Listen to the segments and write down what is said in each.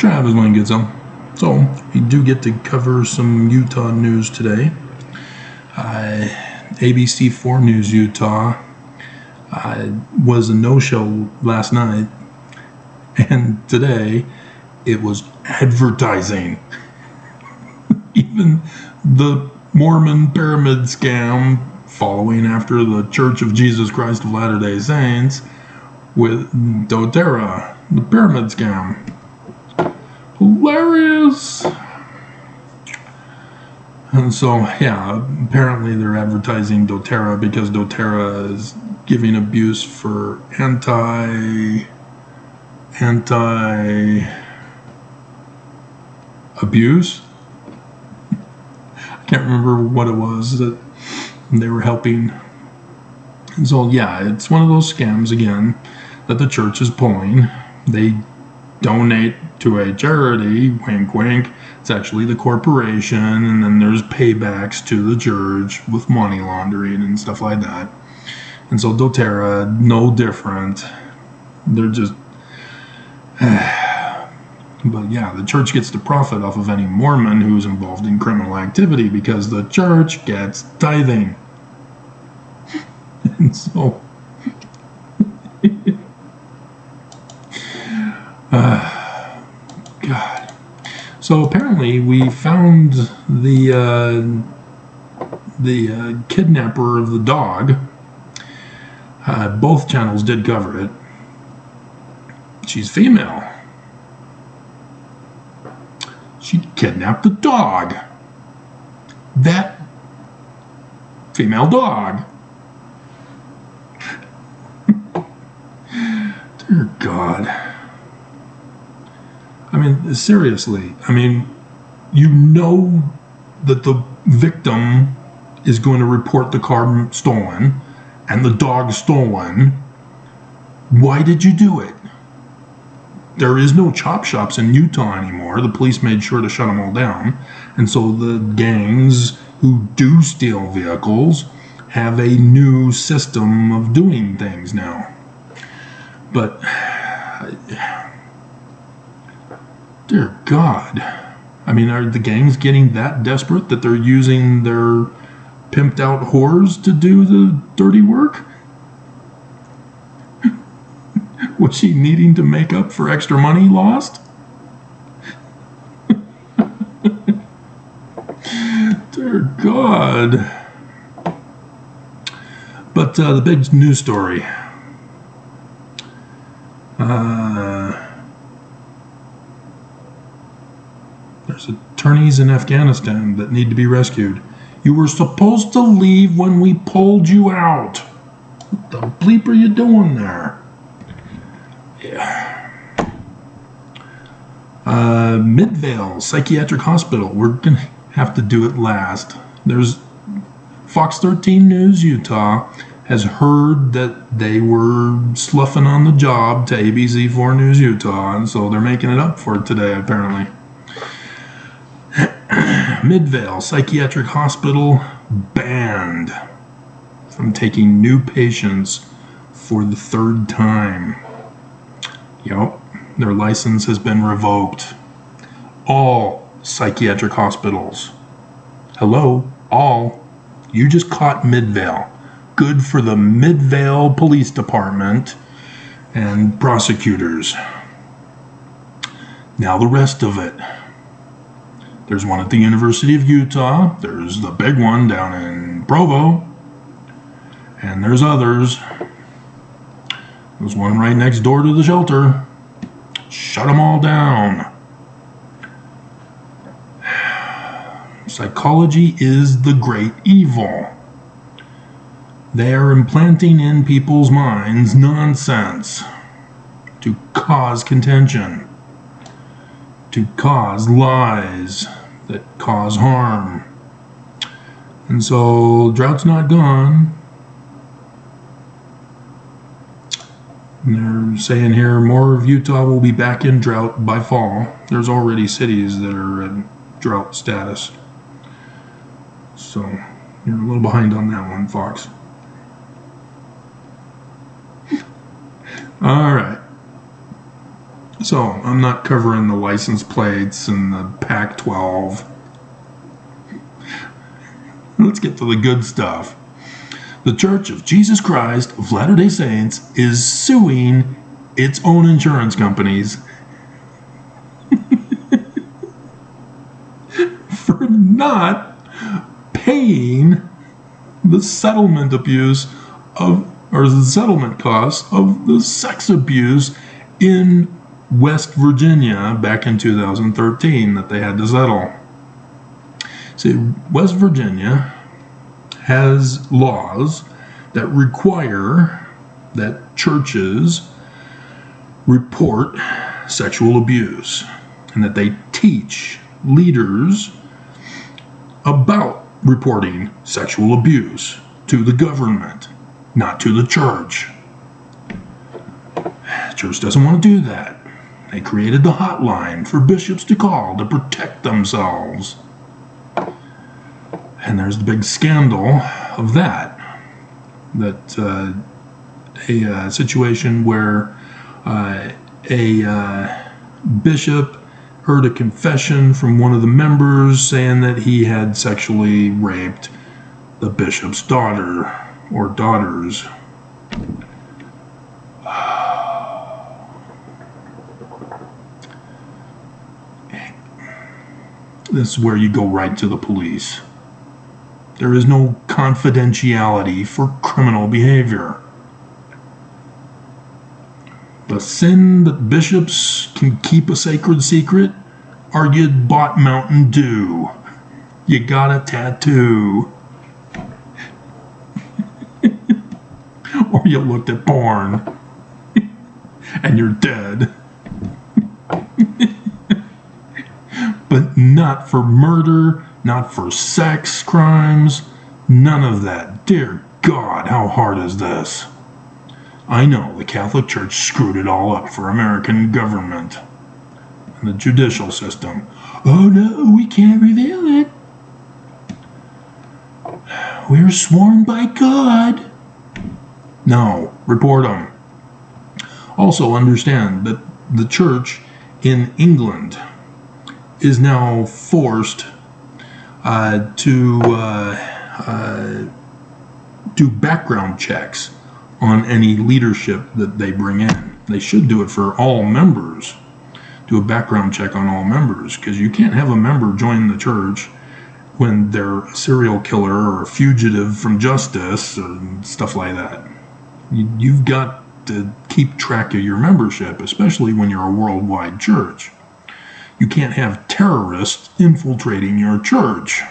Travis Wayne gets them. So we do get to cover some Utah news today. ABC4 News Utah was a no-show last night, and today it was advertising. Even the Mormon pyramid scam following after the Church of Jesus Christ of Latter-day Saints with doTERRA, the pyramid scam. Hilarious! And so, yeah, apparently they're advertising doTERRA because doTERRA is giving abuse for anti-abuse. I can't remember what it was that they were helping. And so, yeah, it's one of those scams, again, that the church is pulling. They donate to a charity, wink wink. It's actually the corporation, and then there's paybacks to the church with money laundering and stuff like that. And so doTERRA, no different. They're just but yeah, the church gets to profit off of any Mormon who's involved in criminal activity because the church gets tithing. And so God. So apparently we found the kidnapper of the dog. Both channels did cover it. She's female. She kidnapped the dog. That female dog. Dear God. I mean, seriously. I mean, you know that the victim is going to report the car stolen and the dog stolen. Why did you do it? There is no chop shops in Utah anymore. The police made sure to shut them all down. And so the gangs who do steal vehicles have a new system of doing things now. But, dear God. I mean, are the gangs getting that desperate that they're using their pimped out whores to do the dirty work? Was she needing to make up for extra money lost? Dear God. But the big news story. There's attorneys in Afghanistan that need to be rescued. You were supposed to leave when we pulled you out. What the bleep are you doing there? Yeah. Midvale Psychiatric Hospital. We're going to have to do it last. There's Fox 13 News Utah has heard that they were sloughing on the job to ABC4 News Utah, and so they're making it up for it today, apparently. Midvale Psychiatric Hospital banned from taking new patients for the third time. Yep, their license has been revoked. All psychiatric hospitals. Hello, all. You just caught Midvale. Good for the Midvale Police Department and prosecutors. Now the rest of it. There's one at the University of Utah. There's the big one down in Provo. And there's others. There's one right next door to the shelter. Shut them all down. Psychology is the great evil. They are implanting in people's minds nonsense to cause contention, to cause lies that cause harm. And so, drought's not gone. And they're saying here more of Utah will be back in drought by fall. There's already cities that are at drought status. So, you're a little behind on that one, Fox. All right. So I'm not covering the license plates and the Pac-12. Let's get to the good stuff. The Church of Jesus Christ of Latter-day Saints is suing its own insurance companies for not paying the settlement the settlement costs of the sex abuse in West Virginia back in 2013 that they had to settle. See, West Virginia has laws that require that churches report sexual abuse and that they teach leaders about reporting sexual abuse to the government, not to the church. The church doesn't want to do that. They created the hotline for bishops to call to protect themselves. And there's the big scandal of that a situation where a bishop heard a confession from one of the members saying that he had sexually raped the bishop's daughter or daughters. This is where you go right to the police. There is no confidentiality for criminal behavior. The sin that bishops can keep a sacred secret, or you bought Mountain Dew. You got a tattoo. Or you looked at porn. And you're dead. But not for murder, not for sex crimes, none of that. Dear God, how hard is this? I know the Catholic Church screwed it all up for American government and the judicial system. Oh no, we can't reveal it. We're sworn by God. No, report them. Also understand that the church in England is now forced to do background checks on any leadership that they bring in. They should do it for all members. Do a background check on all members, because you can't have a member join the church when they're a serial killer or a fugitive from justice and stuff like that. You've got to keep track of your membership, especially when you're a worldwide church. You can't have terrorists infiltrating your church.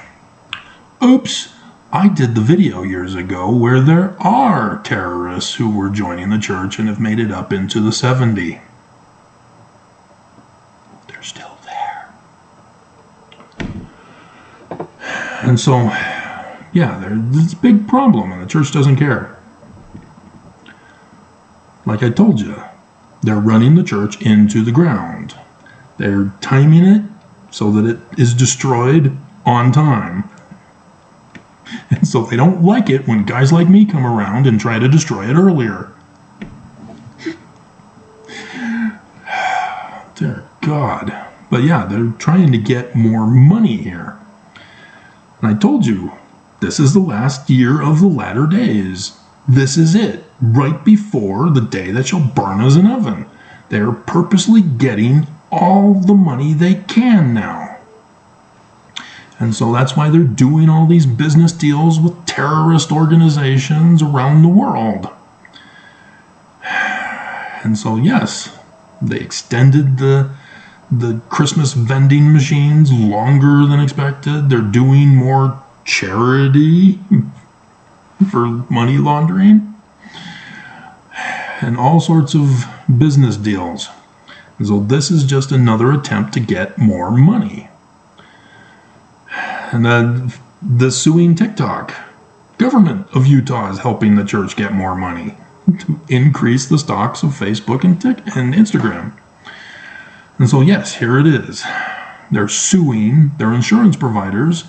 Oops, I did the video years ago where there are terrorists who were joining the church and have made it up into the 70. They're still there. And so, yeah, there's a big problem and the church doesn't care. Like I told you, they're running the church into the ground. They're timing it so that it is destroyed on time. And so they don't like it when guys like me come around and try to destroy it earlier. Dear God. But yeah, they're trying to get more money here. And I told you, this is the last year of the latter days. This is it, right before the day that shall burn as an oven. They're purposely getting all the money they can now. And so that's why they're doing all these business deals with terrorist organizations around the world. And so yes, they extended the Christmas vending machines longer than expected. They're doing more charity for money laundering and all sorts of business deals. And so this is just another attempt to get more money. And then the suing TikTok. Government of Utah is helping the church get more money to increase the stocks of Facebook and Instagram. And so yes, here it is. They're suing their insurance providers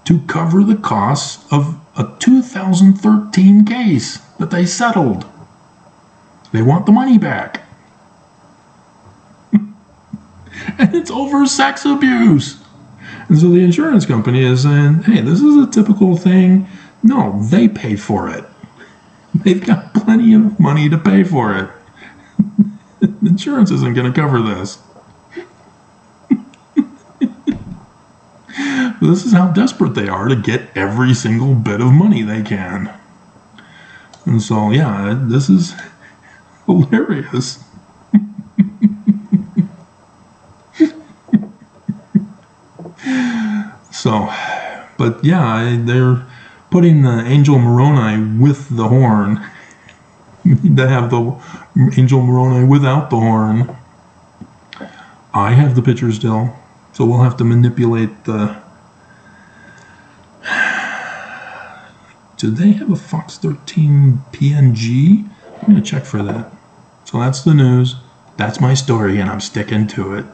to cover the costs of a 2013 case that they settled. They want the money back. And it's over sex abuse. And so the insurance company is saying, hey, this is a typical thing. No, they pay for it. They've got plenty of money to pay for it. Insurance isn't going to cover this. This is how desperate they are to get every single bit of money they can. And so, yeah, this is hilarious. So, but yeah, they're putting the Angel Moroni with the horn. They have the Angel Moroni without the horn. I have the picture still, so we'll have to manipulate the... Do they have a Fox 13 PNG? I'm going to check for that. So that's the news. That's my story, and I'm sticking to it.